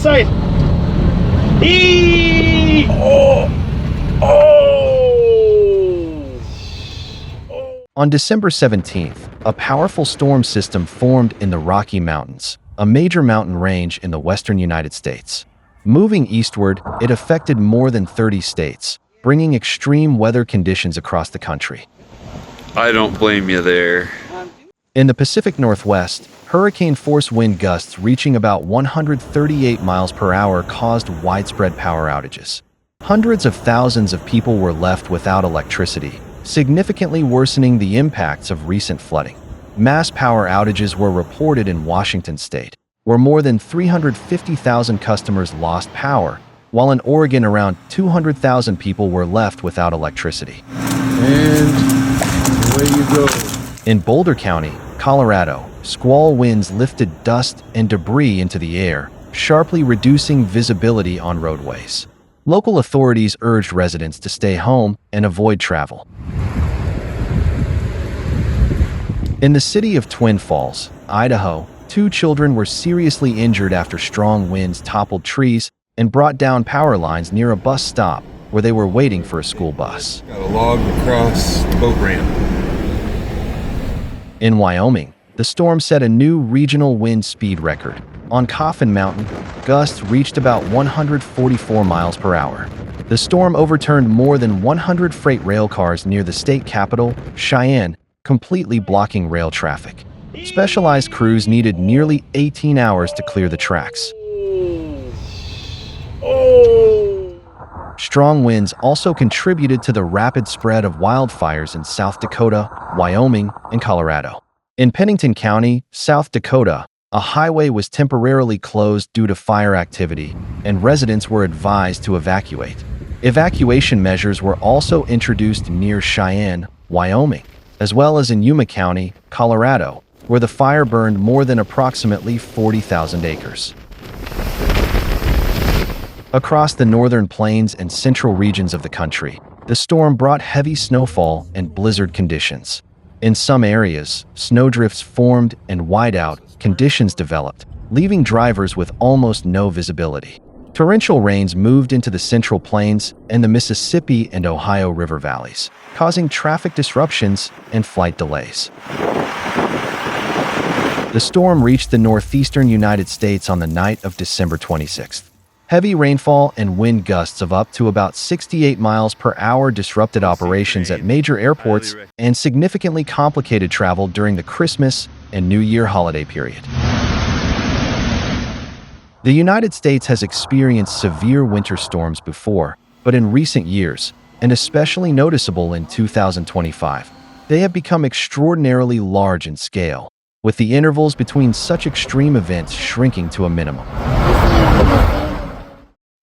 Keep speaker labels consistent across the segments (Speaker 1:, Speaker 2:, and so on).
Speaker 1: sight. Eee!
Speaker 2: On December 17th, a powerful storm system formed in the Rocky Mountains, a major mountain range in the western United States. Moving eastward, it affected more than 30 states, bringing extreme weather conditions across the country.
Speaker 3: I don't blame you there.
Speaker 2: In the Pacific Northwest, hurricane-force wind gusts reaching about 138 miles per hour caused widespread power outages. Hundreds of thousands of people were left without electricity, significantly worsening the impacts of recent flooding. Mass power outages were reported in Washington state, where more than 350,000 customers lost power, while in Oregon around 200,000 people were left without electricity.
Speaker 4: And away you go.
Speaker 2: In Boulder County, Colorado, squall winds lifted dust and debris into the air, sharply reducing visibility on roadways. Local authorities urged residents to stay home and avoid travel. In the city of Twin Falls, Idaho, 2 children were seriously injured after strong winds toppled trees and brought down power lines near a bus stop where they were waiting for a school bus.
Speaker 4: Got a log across the boat ramp.
Speaker 2: In Wyoming, the storm set a new regional wind speed record. On Coffin Mountain, gusts reached about 144 miles per hour. The storm overturned more than 100 freight rail cars near the state capital, Cheyenne, completely blocking rail traffic. Specialized crews needed nearly 18 hours to clear the tracks. Strong winds also contributed to the rapid spread of wildfires in South Dakota, Wyoming, and Colorado. In Pennington County, South Dakota, a highway was temporarily closed due to fire activity, and residents were advised to evacuate. Evacuation measures were also introduced near Cheyenne, Wyoming, as well as in Yuma County, Colorado, where the fire burned more than approximately 40,000 acres. Across the northern plains and central regions of the country, the storm brought heavy snowfall and blizzard conditions. In some areas, snowdrifts formed and whiteout conditions developed, leaving drivers with almost no visibility. Torrential rains moved into the Central Plains and the Mississippi and Ohio River valleys, causing traffic disruptions and flight delays. The storm reached the northeastern United States on the night of December 26th. Heavy rainfall and wind gusts of up to about 68 miles per hour disrupted operations at major airports and significantly complicated travel during the Christmas and New Year holiday period. The United States has experienced severe winter storms before, but in recent years, and especially noticeable in 2025, they have become extraordinarily large in scale, with the intervals between such extreme events shrinking to a minimum.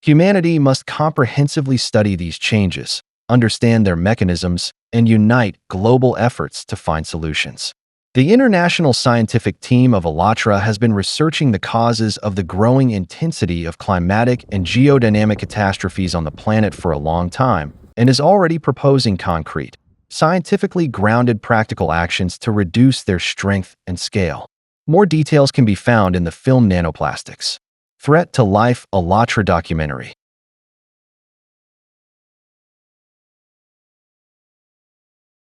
Speaker 2: Humanity must comprehensively study these changes, understand their mechanisms, and unite global efforts to find solutions. The international scientific team of ALLATRA has been researching the causes of the growing intensity of climatic and geodynamic catastrophes on the planet for a long time and is already proposing concrete, scientifically grounded practical actions to reduce their strength and scale. More details can be found in the film Nanoplastics: Threat to Life, ALLATRA documentary.